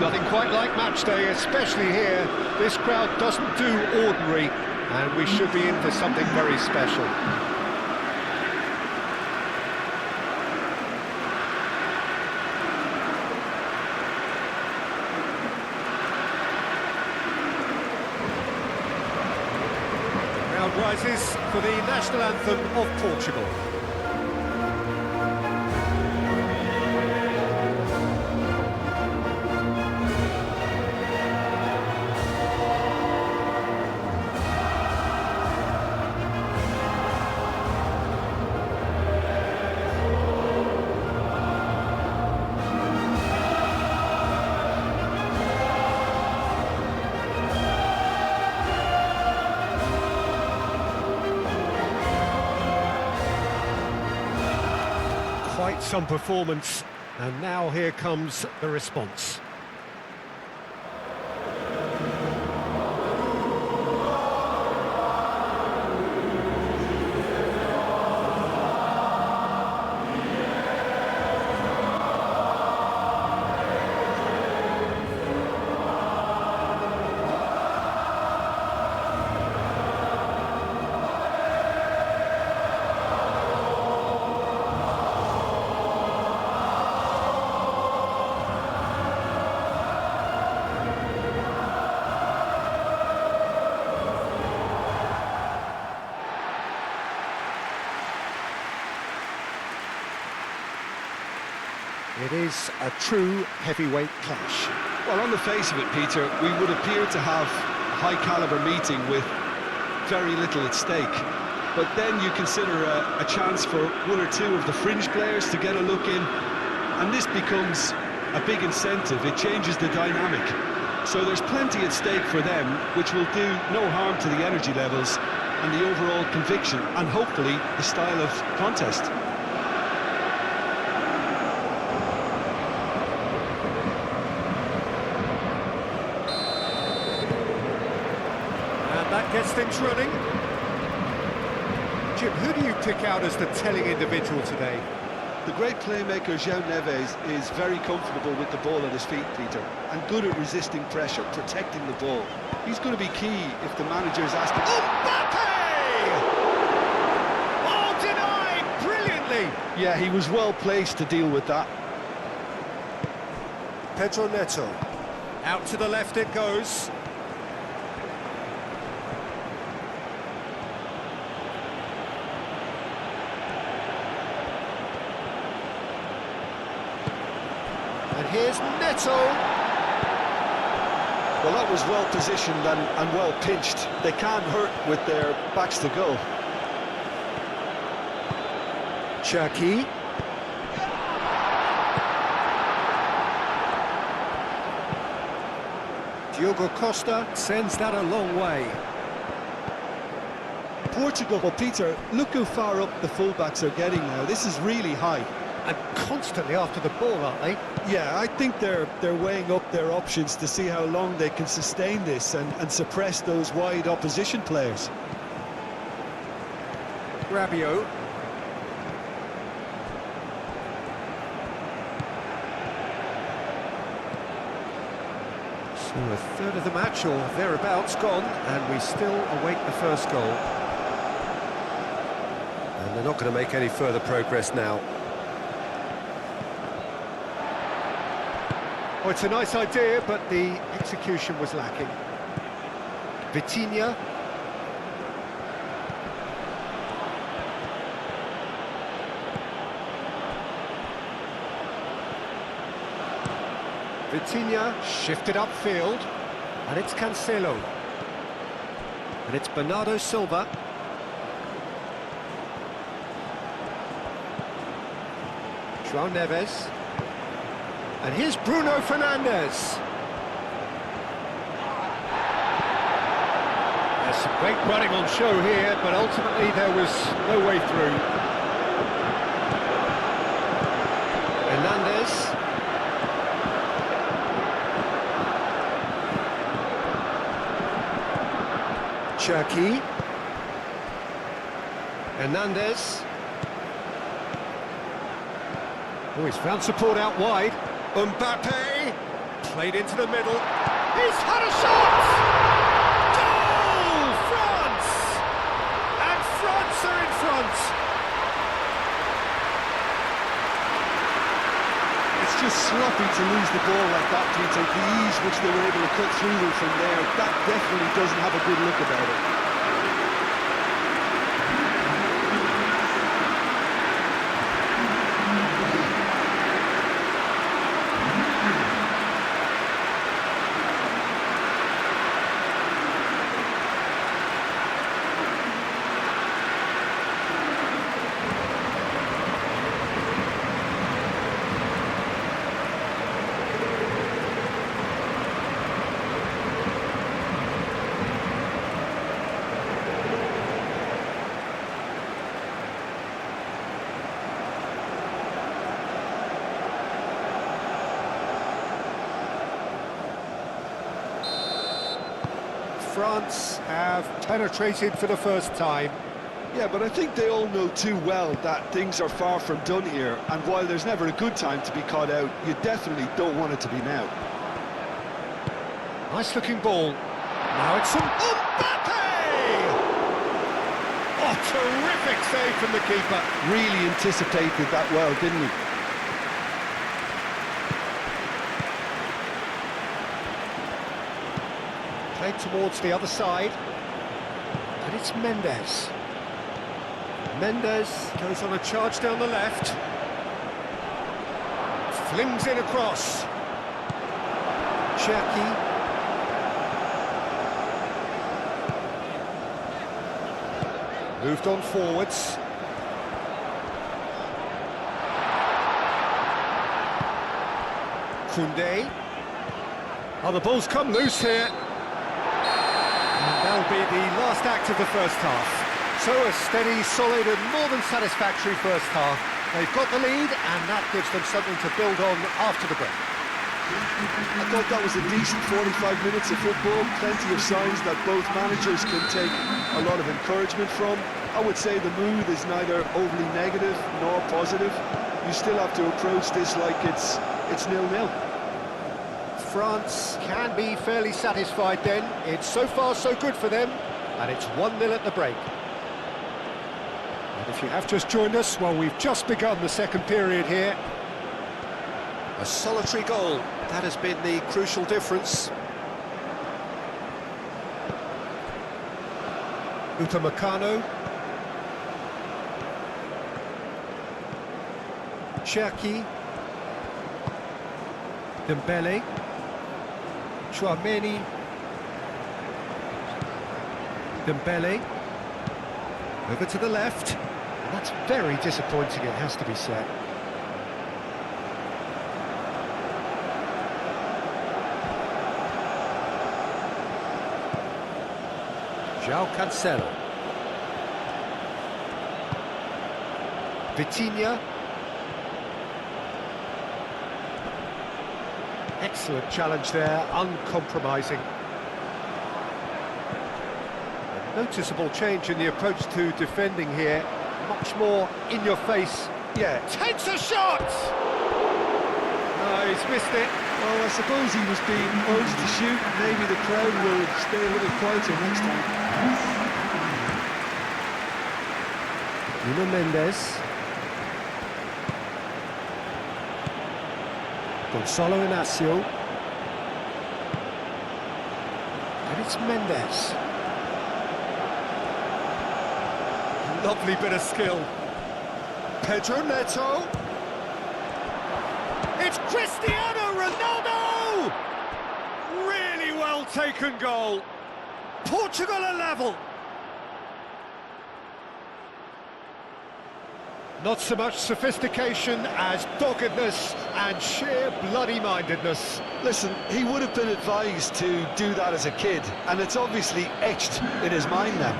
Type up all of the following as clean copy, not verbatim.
nothing quite like match day, especially here. This crowd doesn't do ordinary, and we should be in for something very special. The crowd rises for the national anthem of Portugal. Quite some performance, and now here comes the response. It is a true heavyweight clash. Well, on the face of it, Peter, we would appear to have a high-caliber meeting with very little at stake. But then you consider a chance for one or two of the fringe players to get a look in, and this becomes a big incentive. It changes the dynamic. So there's plenty at stake for them, which will do no harm to the energy levels and the overall conviction, and hopefully the style of contest. That gets things running. Jim, who do you pick out as the telling individual today? The great playmaker João Neves is very comfortable with the ball at his feet, Peter, and good at resisting pressure, protecting the ball. He's going to be key if the manager is asking... Mbappe! Oh, denied brilliantly! Yeah, he was well placed to deal with that. Pedro Neto. Out to the left it goes. And here's Neto. Well, that was well positioned and well pinched. They can't hurt with their backs to goal. Cherki. Diogo Costa sends that a long way. Portugal, well, Peter, look how far up the fullbacks are getting now. This is really high. And constantly after the ball, aren't they? Yeah, I think they're weighing up their options to see how long they can sustain this and suppress those wide opposition players. Rabiot. So a third of the match or thereabouts gone, and we still await the first goal. And they're not going to make any further progress now. Oh, it's a nice idea, but the execution was lacking. Vitinha. Vitinha shifted upfield, and it's Cancelo. And it's Bernardo Silva. João Neves. And here's Bruno Fernandes. There's some great running on show here, but ultimately there was no way through. Hernandez. Cherki. Hernandez. Oh, he's found support out wide. Mbappe! Played into the middle. He's had a shot! Goal! France! And France are in front. It's just sloppy to lose the ball like that, Peter. The ease which they were able to cut through them from there, that definitely doesn't have a good look about it. France have penetrated for the first time. Yeah, but I think they all know too well that things are far from done here, and while there's never a good time to be caught out, you definitely don't want it to be now. Nice looking ball. Now it's Mbappe! Oh, terrific save from the keeper. Really anticipated that well, didn't he? Played towards the other side. And it's Mendes. Mendes goes on a charge down the left. Flings in across. Cherki. Moved on forwards. Koundé. Oh, the ball's come loose here. And that'll be the last act of the first half. So a steady, solid and more than satisfactory first half. They've got the lead and that gives them something to build on after the break. I thought that was a decent 45 minutes of football, plenty of signs that both managers can take a lot of encouragement from. I would say the mood is neither overly negative nor positive. You still have to approach this like it's 0-0. France can be fairly satisfied then. It's so far so good for them, and it's 1-0 at the break. And if you have just joined us, well, we've just begun the second period here. A solitary goal, that has been the crucial difference. Upamecano. Cherki. Dembele. Chouameni. Dembele. Over to the left. And that's very disappointing, it has to be said. João Cancelo. Vitinha. Excellent challenge there, uncompromising. A noticeable change in the approach to defending here. Much more in your face. Yeah, takes a shot! No, he's missed it. Well, I suppose he was being urged to shoot. Maybe the crowd will stay a little quieter next time. Nuno Mendes. Gonzalo Inacio. And it's Mendes. Lovely bit of skill. Pedro Neto. It's Cristiano Ronaldo! Really well taken goal. Portugal are level. Not so much sophistication as doggedness and sheer bloody-mindedness. Listen, he would have been advised to do that as a kid, and it's obviously etched in his mind now.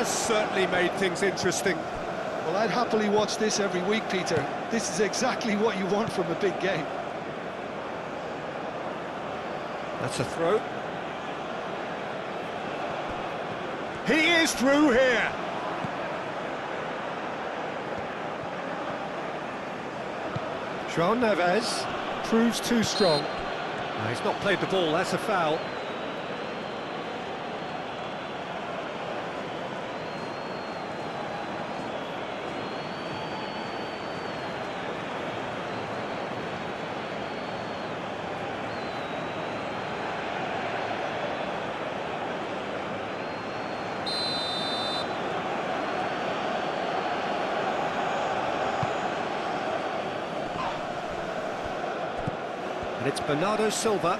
has certainly made things interesting. Well, I'd happily watch this every week, Peter. This is exactly what you want from a big game. That's a throw. He is through here. João Neves proves too strong. No, he's not played the ball, that's a foul. And it's Bernardo Silva.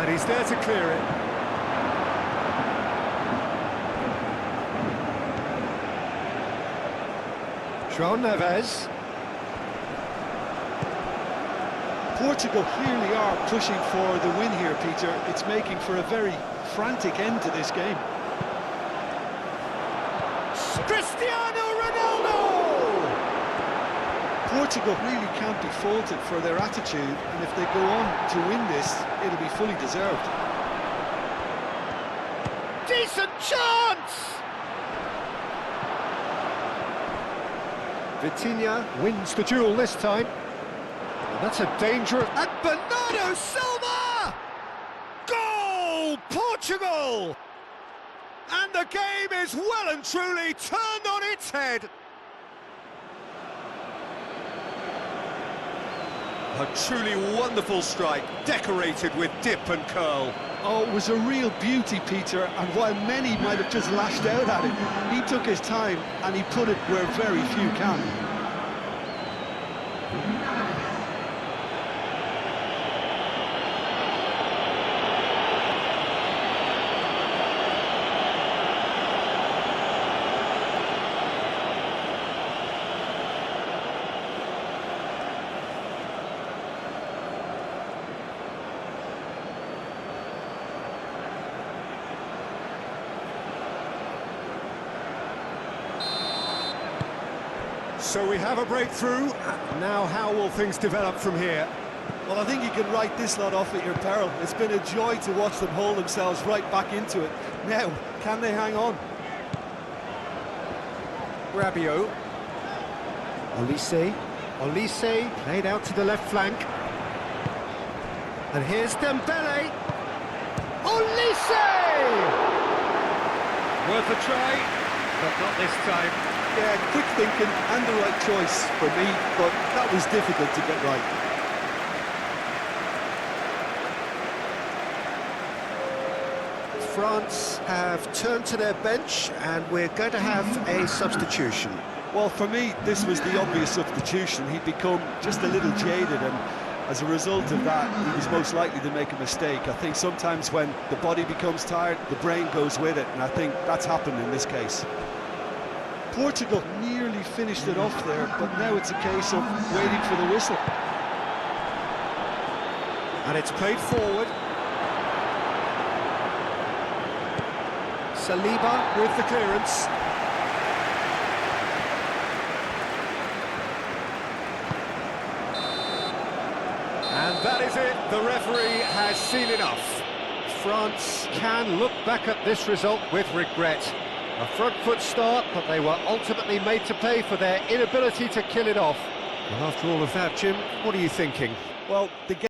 And he's there to clear it. João Neves. Portugal clearly are pushing for the win here, Peter. It's making for a very frantic end to this game. Cristiano Ronaldo! Portugal really can't be faulted for their attitude, and if they go on to win this, it'll be fully deserved. Decent chance! Vitinha wins the duel this time. And that's a dangerous... And Bernardo Silva! Goal! Portugal! And the game is well and truly turned on its head. A truly wonderful strike, decorated with dip and curl. Oh, it was a real beauty, Peter, and while many might have just lashed out at it, he took his time and he put it where very few can. So we have a breakthrough. Now how will things develop from here? Well, I think you can write this lot off at your peril. It's been a joy to watch them hold themselves right back into it. Now, can they hang on? Rabiot. Olise played out to the left flank. And here's Dembele. Olise! Worth a try, but not this time. Yeah, quick thinking and the right choice for me, but that was difficult to get right. France have turned to their bench and we're going to have a substitution. Well, for me, this was the obvious substitution. He'd become just a little jaded, and as a result of that, he was most likely to make a mistake. I think sometimes when the body becomes tired, the brain goes with it, and I think that's happened in this case. Portugal nearly finished it off there, but now it's a case of waiting for the whistle. And it's played forward. Saliba with the clearance. And that is it. The referee has seen enough. France can look back at this result with regret. A front foot start, but they were ultimately made to pay for their inability to kill it off. And after all of that, Jim, what are you thinking? Well, the game